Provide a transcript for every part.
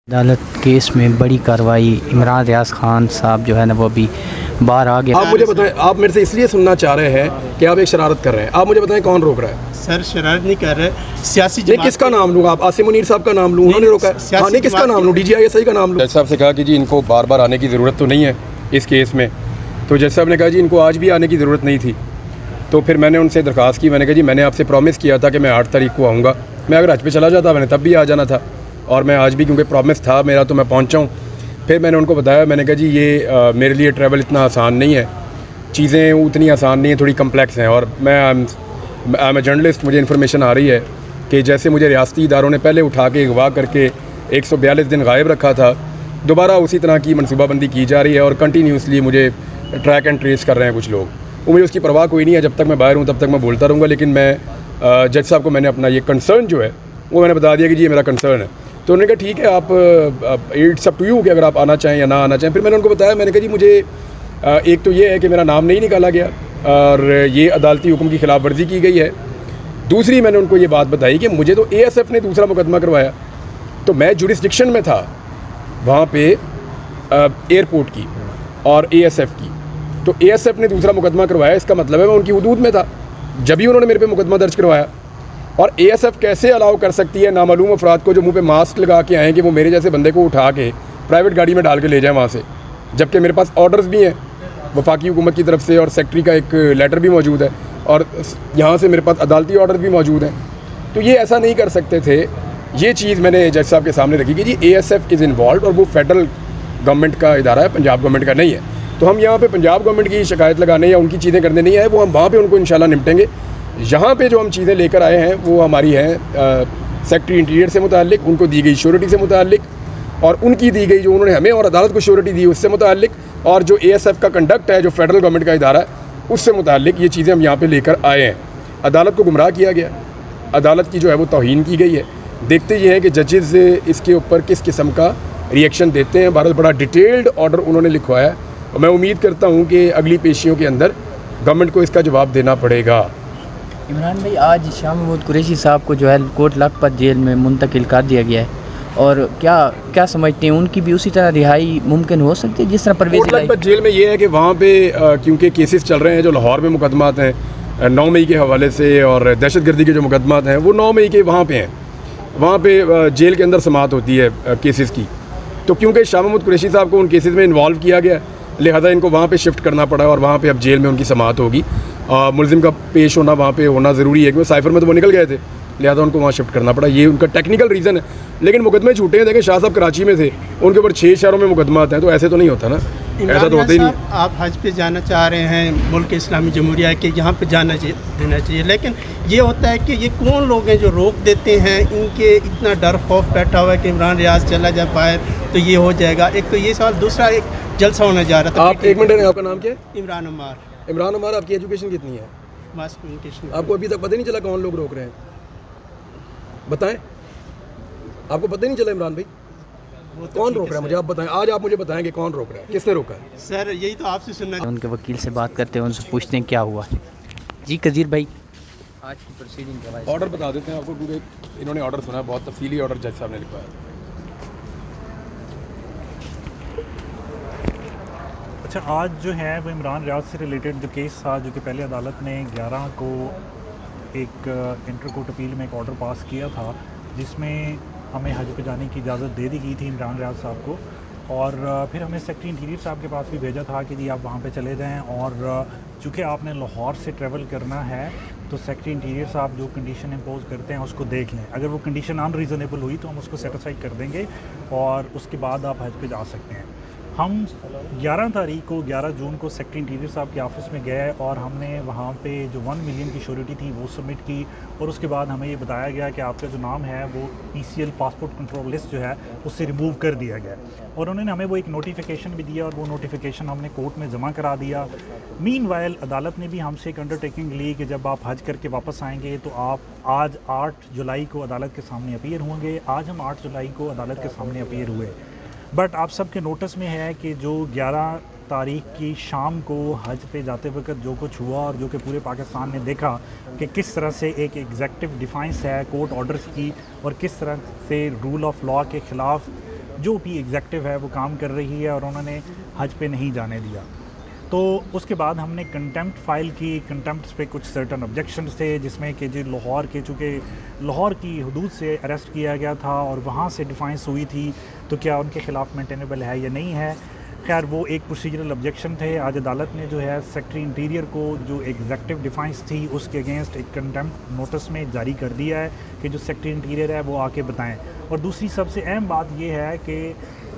अदालत केस में बड़ी कार्रवाई। इमरान रियाज खान साहब जो है ना वो अभी बाहर आ गया। आप मुझे बताएं, आप मेरे से इसलिए सुनना चाह रहे हैं कि आप एक शरारत कर रहे हैं। आप मुझे बताएं कौन रोक रहा है? सर शरारत नहीं कर रहे, सियासी नहीं, किसका नाम लूँ? आप आसिम मुनीर साहब का नाम लूँ? उन्होंने रोका है। हाँ, नहीं, किसका नाम लूँ? DGISI का नाम लूँ? जज साहब से कहा कि जी इनको बार बार आने की ज़रूरत तो नहीं है इस केस में। तो जज साहब ने कहा जी इनको आज भी आने की ज़रूरत नहीं थी। तो फिर मैंने उनसे दरख्वास्त की, मैंने कहा जी मैंने आपसे प्रॉमिस किया था कि मैं 8 तारीख को आऊँगा। मैं अगर हज पे चला जाता मैंने तब भी आ जाना था, और मैं आज भी क्योंकि प्रॉमिस था मेरा तो मैं पहुँचा हूँ। फिर मैंने उनको बताया, मैंने कहा जी ये मेरे लिए ट्रैवल इतना आसान नहीं है, चीज़ें उतनी आसान नहीं हैं, थोड़ी कम्प्लेक्स हैं। और मैं आई एम जर्नलिस्ट, मुझे इन्फॉर्मेशन आ रही है कि जैसे मुझे रियासती इदारों ने पहले उठा के अगवा करके 142 दिन गायब रखा था, दोबारा उसी तरह की मनसूबाबंदी की जा रही है और कंटिन्यूसली मुझे ट्रैक एंड ट्रेस कर रहे हैं कुछ लोग। वो मुझे उसकी परवाह कोई नहीं है, जब तक मैं बाहर हूँ तब तक मैं बोलता रहूँगा। लेकिन मैं जज साहब को मैंने अपना ये कंसर्न जो है वो मैंने बता दिया कि जी ये मेरा कंसर्न है। तो उन्होंने कहा ठीक है, आप इट्स अप टू यू कि अगर आप आना चाहें या ना आना चाहें। फिर मैंने उनको बताया, मैंने कहा जी मुझे एक तो ये है कि मेरा नाम नहीं निकाला गया और ये अदालती हुक्म की खिलाफ वर्जी की गई है। दूसरी मैंने उनको ये बात बताई कि मुझे तो ASF ने दूसरा मुकदमा करवाया, तो मैं जुरिस्डिक्शन में था वहाँ पे एयरपोर्ट की और ASF की। तो ASF ने दूसरा मुकदमा करवाया, इसका मतलब है मैं उनकी हुदूद में था जब भी उन्होंने मेरे पे मुकदमा दर्ज करवाया। और ASF कैसे अलाउ कर सकती है नामालूम अफराद को जो मुंह पे मास्क लगा के आएँ कि वो मेरे जैसे बंदे को उठा के प्राइवेट गाड़ी में डाल के ले जाए वहाँ से, जबकि मेरे पास ऑर्डर्स भी हैं वफाकी हुकूमत की तरफ से और सेक्रेटरी का एक लेटर भी मौजूद है और यहाँ से मेरे पास अदालती ऑर्डर भी मौजूद हैं। तो ये ऐसा नहीं कर सकते थे। ये चीज़ मैंने जज साहब के सामने रखी कि जी ASF इज़ इन्वॉल्व और वो फेडरल गवर्नमेंट का इदारा है, पंजाब गवर्नमेंट का नहीं है। तो हम यहाँ पे पंजाब गवर्नमेंट की शिकायत लगाने या उनकी चीज़ें करने नहीं आए, वो हम वहाँ पे उनको इंशाल्लाह निपटेंगे। यहाँ पे जो हम चीज़ें लेकर आए हैं वो हमारी हैं सेक्रेटरी इंटीरियर से मुताल्लिक, उनको दी गई श्योरिटी से मुताल्लिक, और उनकी दी गई जो उन्होंने हमें और अदालत को श्योरिटी दी उससे मुताल्लिक, और जो ASF का कंडक्ट है जो फेडरल गवर्नमेंट का इदारा है उससे मुताल्लिक ये चीज़ें हम यहाँ पे लेकर आए हैं। अदालत को गुमराह किया गया, अदालत की जो है वो तौहीन की गई है। देखते ये हैं कि जजेस इसके ऊपर किस किस्म का रिएक्शन देते हैं। भारत बड़ा डिटेल्ड ऑर्डर उन्होंने लिखवाया है और मैं उम्मीद करता हूँ कि अगली पेशियों के अंदर गवर्नमेंट को इसका जवाब देना पड़ेगा। इमरान भाई, आज शाह महमूद कुरैशी साहब को जो है कोट लखपत जेल में मुंतकिल कर दिया गया है, और क्या समझते हैं उनकी भी उसी तरह रिहाई मुमकिन हो सकती है जिस तरह परवेज़ कोट लखपत जेल में ये है कि वहाँ पे क्योंकि केसेस चल रहे हैं जो लाहौर में मुकदमात हैं 9 मई के हवाले से, और दहशतगर्दी के जो मुकदमात हैं वो 9 मई के वहाँ पे हैं। वहाँ पे जेल के अंदर समाअत होती है केसेस की। तो क्योंकि शाह महमूद कुरैशी साहब को उन केसेस में इन्वॉल्व किया गया, लिहाजा इनको वहाँ पे शिफ्ट करना पड़ा और वहाँ पे अब जेल में उनकी समाअत होगी। मुलजिम का पेश होना वहाँ पे होना ज़रूरी है क्योंकि साइफर में तो वो निकल गए थे, लिहाजा उनको वहाँ शिफ्ट करना पड़ा। ये उनका टेक्निकल रीज़न है। लेकिन मुकदमे झूठे हैं। देखें, शाह साहब कराची में थे, उनके ऊपर 6 शहरों में मुकदमात हैं, तो ऐसे तो नहीं होता ना, ऐसा तो होता ही नहीं। आप हज पे जाना चाह रहे हैं, मुल्क इस्लामी जमहूरिया के यहाँ पे जाना देना चाहिए, लेकिन ये होता है कि ये कौन लोग हैं जो रोक देते हैं? इनके इतना डर खौफ बैठा हुआ है कि इमरान रियाज चला जाए बाहर तो ये हो जाएगा। एक तो ये सवाल, दूसरा एक जलसा होने जा रहा था। आप एक मिनट, आपका नाम क्या है? इमरान अम्मार। इमरान अम्मार, आपकी एजुकेशन कितनी है? Mass communication. आपको अभी तक पता नहीं चला कौन लोग रोक रहे हैं? बताएं, आपको पता ही नहीं चला इमरान भाई कौन रोक रहा है? मुझे आप बताएं, आज आप मुझे बताएं कि कौन रोक रहा है, किसने रोका है? सर यही तो आपसे सुनना। उनके वकील से बात करते हैं, उनसे पूछते हैं क्या हुआ। जी कजीर भाई, आज की प्रोसीडिंग ऑर्डर बता देते हैं आपको, क्योंकि इन्होंने ऑर्डर सुना है, बहुत तफसीली ऑर्डर जज साहब ने लिखवाया। अच्छा, आज जो है वो इमरान रियाज से रिलेटेड जो केस था, जो कि पहले अदालत ने 11 को एक इंटर कोर्ट अपील में एक ऑर्डर पास किया था जिसमें हमें हज पे जाने की इजाज़त दे दी गई थी इमरान रियाज साहब को, और फिर हमने सेक्रेटरी इंटीरियर साहब के पास भी भेजा था कि जी आप वहाँ पे चले जाएं, और चूँकि आपने लाहौर से ट्रैवल करना है तो सेक्रेटरी इंटीरियर साहब जो कंडीशन इम्पोज करते हैं उसको देख लें। अगर वो कंडीशन अनरीज़नेबल हुई तो हम उसको सेटिस्फाई कर देंगे और उसके बाद आप हज पे जा सकते हैं। हम 11 तारीख को 11 जून को सेक्रेटरी इंटीरियर साहब के ऑफिस में गए और हमने वहाँ पे जो 1 मिलियन की श्योरिटी थी वो सबमिट की, और उसके बाद हमें ये बताया गया कि आपका जो नाम है वो PCL पासपोर्ट कंट्रोल लिस्ट जो है उससे रिमूव कर दिया गया, और उन्होंने हमें वो एक नोटिफिकेशन भी दिया और वो नोटिफिकेशन हमने कोर्ट में जमा करा दिया। मीनवाइल अदालत ने भी हमसे एक अंडरटेकिंग ली कि जब आप हज करके वापस आएंगे तो आप आज 8 जुलाई को अदालत के सामने अपीयर होंगे। आज हम 8 जुलाई को अदालत के सामने अपीयर हुए, बट आप सबके नोटिस में है कि जो 11 तारीख की शाम को हज पे जाते वक्त जो कुछ हुआ और जो कि पूरे पाकिस्तान ने देखा कि किस तरह से एक एग्जेक्टिव डिफाइंस है कोर्ट ऑर्डर्स की और किस तरह से रूल ऑफ लॉ के ख़िलाफ़ जो भी एग्जेक्टिव है वो काम कर रही है और उन्होंने हज पे नहीं जाने दिया। तो उसके बाद हमने कंटेम्प्ट फाइल की। कंटेम्प्ट पे कुछ सर्टन ऑब्जेक्शंस थे, जिसमें कि जो लाहौर के, चूँकि लाहौर की हदूद से अरेस्ट किया गया था और वहाँ से डिफाइंस हुई थी, तो क्या उनके ख़िलाफ़ मेंटेनेबल है या नहीं है। खैर वो एक प्रोसीजरल ऑब्जेक्शन थे। आज अदालत ने जो है सेक्रेटरी इंटीरियर को जो एग्जेक्टिव डिफाइंस थी उसके अगेंस्ट एक कंटेम्प्ट नोटिस में जारी कर दिया है कि जो सेक्रेटरी इंटीरियर है वो आके बताएं। और दूसरी सबसे अहम बात ये है कि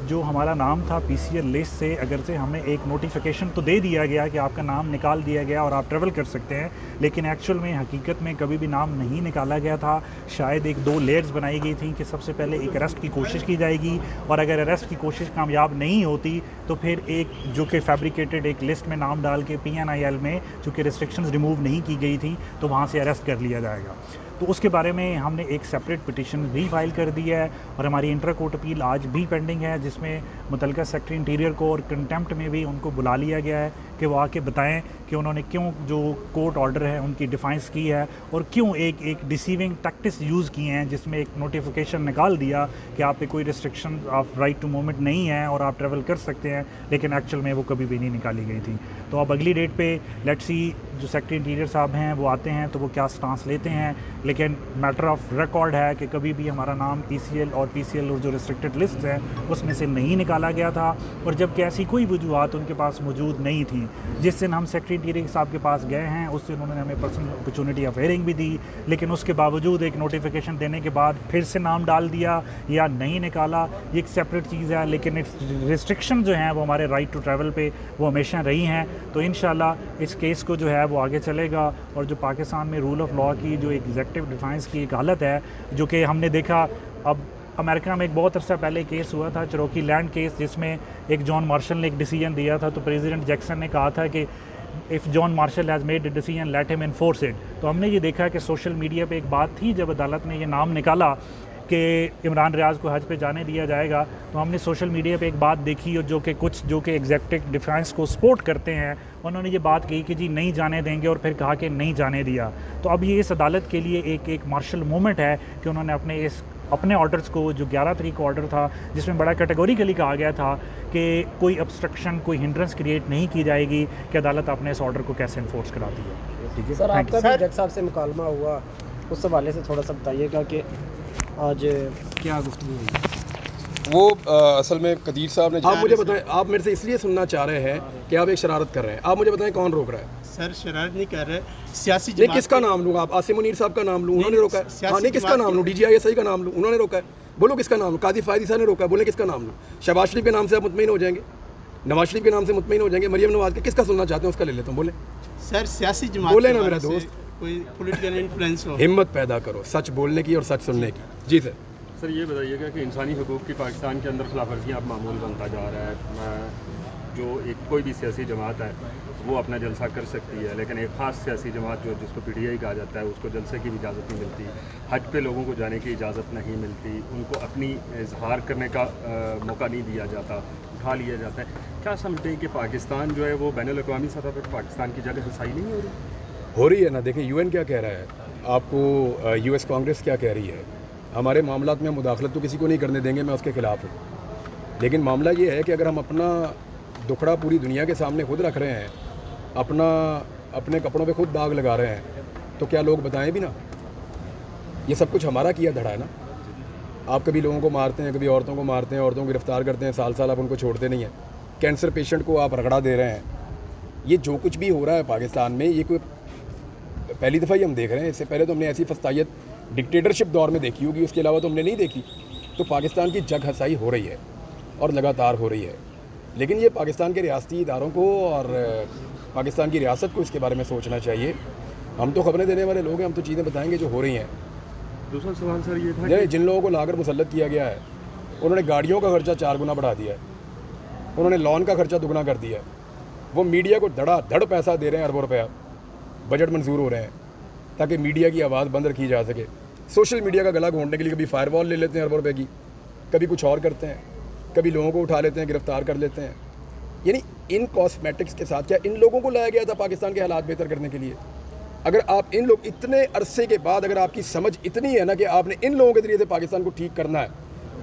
जो हमारा नाम था पीसीएल लिस्ट से, अगर से हमें एक नोटिफिकेशन तो दे दिया गया कि आपका नाम निकाल दिया गया और आप ट्रैवल कर सकते हैं, लेकिन एक्चुअल में हकीकत में कभी भी नाम नहीं निकाला गया था। शायद एक 2 लेयर्स बनाई गई थी कि सबसे पहले एक अरेस्ट की कोशिश की जाएगी और अगर अरेस्ट की कोशिश कामयाब नहीं होती तो फिर एक जो कि फैब्रिकेटेड एक लिस्ट में नाम डाल के PNIL में चूँकि रिस्ट्रिक्शंस रिमूव नहीं की गई थी तो वहाँ से अरेस्ट कर लिया जाएगा। तो उसके बारे में हमने एक सेपरेट पिटीशन भी फाइल कर दी है और हमारी इंटर कोर्ट अपील आज भी पेंडिंग है, जिसमें मुतलका सेक्रेटरी इंटीरियर को और कंटेम्प्ट में भी उनको बुला लिया गया है कि वो आके बताएं कि उन्होंने क्यों जो कोर्ट ऑर्डर है उनकी डिफाइंस की है और क्यों एक डिसीविंग टैक्टिक्स यूज़ किए हैं, जिसमें एक नोटिफिकेशन निकाल दिया कि आप पे कोई restriction of right to movement नहीं है और आप ट्रैवल कर सकते हैं, लेकिन एक्चुअल में वो कभी भी नहीं निकाली गई थी। तो अब अगली डेट पे लेट्स सी जो सेक्रेटरी इंटीरियर साहब हैं वो आते हैं तो वो क्या स्टांस लेते हैं, लेकिन मैटर ऑफ रिकॉर्ड है कि कभी भी हमारा नाम ECL और PCL और जो रिस्ट्रिक्टेड लिस्ट है उसमें से नहीं निकाला गया था। और जबकि ऐसी कोई वजूहत उनके पास मौजूद नहीं थी। जिस दिन हम सेक्रेटरी इंटीरियर साहब के पास गए हैं उस दिन उन्होंने हमें पर्सनल अपॉर्चुनिटी ऑफ हियरिंग भी दी, लेकिन उसके बावजूद एक नोटिफिकेशन देने के बाद फिर से नाम डाल दिया या नहीं निकाला, ये एक सेपरेट चीज़ है। लेकिन रिस्ट्रिक्शन जो हैं वो हमारे राइट टू ट्रैवल पे वो हमेशा रही हैं। तो इंशाल्लाह इस केस को जो है वो आगे चलेगा और जो पाकिस्तान में रूल ऑफ लॉ की जो एग्जेक्टिव डिफाइंस की एक हालत है, जो कि हमने देखा अब अमेरिका में एक बहुत अर्सा पहले केस हुआ था चरोकी लैंड केस, जिसमें एक जॉन मार्शल ने एक डिसीजन दिया था, तो प्रेसिडेंट जैक्सन ने कहा था कि if John Marshall has made a decision let him enforce it. तो हमने ये देखा कि सोशल मीडिया पे एक बात थी जब अदालत ने ये नाम निकाला कि इमरान रियाज़ को हज पे जाने दिया जाएगा, तो हमने सोशल मीडिया पे एक बात देखी और जो कि एग्जेक्टिव डिफेंस को सपोर्ट करते हैं उन्होंने ये बात कही कि जी नहीं जाने देंगे और फिर कहा कि नहीं जाने दिया। तो अब ये इस अदालत के लिए एक मार्शल मूवमेंट है कि उन्होंने अपने ऑर्डर्स को, जो 11 तारीख को ऑर्डर था जिसमें बड़ा कैटेगोरिकली कहा गया था कि कोई ऑब्स्ट्रक्शन, कोई हिंड्रेंस क्रिएट नहीं की जाएगी, कि अदालत अपने इस ऑर्डर को कैसे इन्फोर्स कराती है। ठीक है सर, आपका भी जज साहब से मुकालमा हुआ, उस हवाले से थोड़ा सा बताइएगा कि आज क्या गुफ्तगू हुई। वो असल में कदीर साहब ने, आप मुझे बताएं, आप मेरे से इसलिए सुनना चाह रहे हैं कि आप एक शरारत कर रहे हैं, आप मुझे बताएं कौन रोक रहा है? सर शरारत नहीं कर रहे, सियासी नहीं, किसका नाम लूँ? आप आसिम मुनीर साहब का नाम लूँ, उन्होंने रोका है। हाँ नहीं, किसका नाम लूँ? DGI का नाम लूँ, उन्होंने रोका है। बोलो किसका नाम लूँ? काजी फायदी साहब ने रोका है, बोले किसका नाम लूँ? शहबाज शरीफ के नाम से आप मुतमईन हो जाएंगे, नवाज शरीफ के नाम से मुतमईन हो जाएंगे, मरियम नवाज के, किसका सुनना चाहते हैं उसका ले लेता हूँ। बोले सर, सियासी जमात बोले ना मेरा दोस्त, कोई पॉलिटिकल इन्फ्लुएंस हो। हिम्मत पैदा करो सच बोलने की और सच सुनने की। जी सर। सर ये बताइएगा कि इंसानी हकूक़ की पाकिस्तान के अंदर खिलाफ वर्जियाँ अब मामूल बनता जा रहा है। जो एक कोई भी सियासी जमात है वो अपना जलसा कर सकती है, लेकिन एक ख़ास सियासी जमात जो जिसको PTI कहा जाता है उसको जलसे की भी इजाज़त नहीं मिलती, हज पे लोगों को जाने की इजाज़त नहीं मिलती, उनको अपनी इजहार करने का मौका नहीं दिया जाता, उठा लिया जाता है। क्या समझते हैं कि पाकिस्तान जो है वो बैनुल-अक़वामी सतह पर पाकिस्तान की जगह हसाई नहीं हो रही है ना? देखिए UN क्या कह रहा है, आपको US कांग्रेस क्या कह रही है। हमारे मामलात में मुदाखलत तो किसी को नहीं करने देंगे, मैं उसके ख़िलाफ़ हूँ, लेकिन मामला ये है कि अगर हम अपना दुखड़ा पूरी दुनिया के सामने खुद रख रहे हैं, अपने कपड़ों पे खुद दाग लगा रहे हैं, तो क्या लोग बताएं भी ना? ये सब कुछ हमारा किया धड़ा है ना। आप कभी लोगों को मारते हैं, कभी औरतों को मारते हैं, औरतों को गिरफ्तार करते हैं, साल साल आप उनको छोड़ते नहीं हैं। कैंसर पेशेंट को आप रगड़ा दे रहे हैं। ये जो कुछ भी हो रहा है पाकिस्तान में, ये कोई पहली दफ़ा ही हम देख रहे हैं। इससे पहले तो हमने ऐसी फस्तायत डिक्टेटरशिप दौर में देखी होगी, उसके अलावा तो हमने नहीं देखी। तो पाकिस्तान की जग हसाई हो रही है और लगातार हो रही है, लेकिन ये पाकिस्तान के रियासती इदारों को और पाकिस्तान की रियासत को इसके बारे में सोचना चाहिए। हम तो खबरें देने वाले लोग हैं, हम तो चीज़ें बताएंगे जो हो रही हैं। दूसरा सवाल सर ये था कि जिन लोगों को लाकर मुसल्लत किया गया है उन्होंने गाड़ियों का खर्चा 4 गुना बढ़ा दिया है, उन्होंने लोन का खर्चा दुगना कर दिया है, वो मीडिया को धड़ पैसा दे रहे हैं, अरबों रुपया बजट मंजूर हो रहे हैं ताकि मीडिया की आवाज़ बंद रखी जा सके। सोशल मीडिया का गला घोंटने के लिए कभी फायरवॉल ले लेते हैं अरबों रुपये की, कभी कुछ और करते हैं, कभी लोगों को उठा लेते हैं, गिरफ्तार कर लेते हैं। यानी इन कॉस्मेटिक्स के साथ क्या इन लोगों को लाया गया था पाकिस्तान के हालात बेहतर करने के लिए? अगर आप इन लोग इतने अरसे के बाद अगर आपकी समझ इतनी है ना कि आपने इन लोगों के जरिए से पाकिस्तान को ठीक करना है,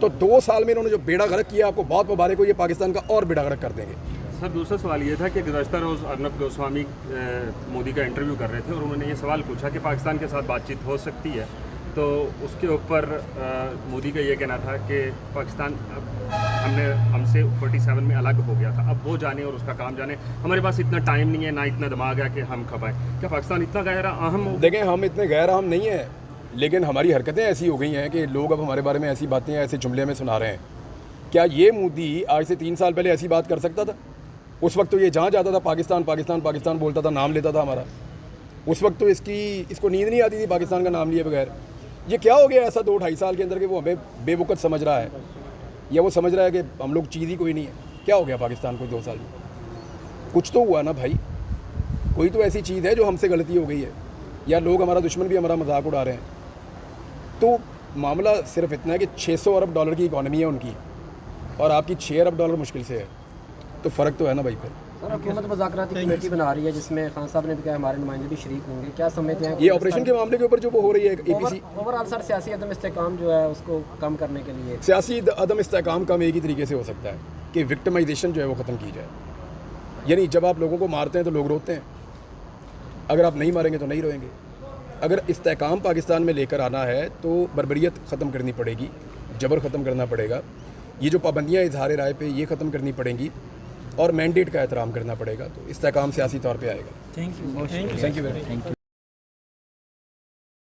तो 2 साल में इन्होंने जो बेड़ा गर्क किया, आपको बहुत मुबारक हो, ये पाकिस्तान का और बेड़ा गर्क कर देंगे। सर दूसरा सवाल ये था कि गुज़श्ता रोज़ अर्नब गोस्वामी मोदी का इंटरव्यू कर रहे थे और उन्होंने ये सवाल पूछा कि पाकिस्तान के साथ बातचीत हो सकती है, तो उसके ऊपर मोदी का ये कहना था कि पाकिस्तान हमसे 47 में अलग हो गया था, अब वो जाने और उसका काम जाने, हमारे पास इतना टाइम नहीं है, ना इतना दिमाग है कि हम खपाएं। क्या पाकिस्तान इतना गहरा अहम हो? देखें, हम इतने गैर अहम नहीं हैं, लेकिन हमारी हरकतें ऐसी हो गई हैं कि लोग अब हमारे बारे में ऐसी बातें ऐसे जुमले में सुना रहे हैं। क्या ये मोदी आज से 3 साल पहले ऐसी बात कर सकता था? उस वक्त तो ये जहाँ जाता था पाकिस्तान पाकिस्तान पाकिस्तान बोलता था, नाम लेता था हमारा। उस वक्त तो इसको नींद नहीं आती थी पाकिस्तान का नाम लिए बगैर। ये क्या हो गया ऐसा 2-2.5 साल के अंदर कि वो हमें बेवकूफ़ समझ रहा है, या वो समझ रहा है कि हम लोग चीज़ ही कोई नहीं है? क्या हो गया पाकिस्तान को 2 साल में? कुछ तो हुआ ना भाई, कोई तो ऐसी चीज़ है जो हमसे गलती हो गई है, या लोग हमारा दुश्मन भी हमारा मजाक उड़ा रहे हैं। तो मामला सिर्फ इतना है कि $600 अरब की इकॉनमी है उनकी, और आपकी $6 अरब मुश्किल से है, तो फ़र्क तो है ना भाई। फिर सर हुकूमत मुज़ाकराती कमेटी बना रही है जिसमें खान साहब ने भी कहा हमारे नुमाइंदे भी शरीक होंगे, क्या समझते हैं ये ऑपरेशन के मामले के ऊपर जो वो हो रही है APC ओवरऑल सर सियासी अदम इस्तेकाम जो है उसको कम करने के लिए? सियासी अदम इस्तेकाम कम एक ही तरीके से हो सकता है कि विक्टिमाइजेशन जो है वो ख़त्म की जाए। यानी जब आप लोगों को मारते हैं तो लोग रोते हैं, अगर आप नहीं मारेंगे तो नहीं रोएंगे। अगर इस्तेकाम पाकिस्तान में लेकर आना है तो बर्बरियत ख़त्म करनी पड़ेगी, जबर ख़त्म करना पड़ेगा, ये जो पाबंदियाँ इजहार राय पे ये ख़त्म करनी पड़ेंगी, और मैंडेट का एहतराम करना पड़ेगा, तो इस्तेकाम सियासी तौर पे आएगा। Thank you. Thank you very much.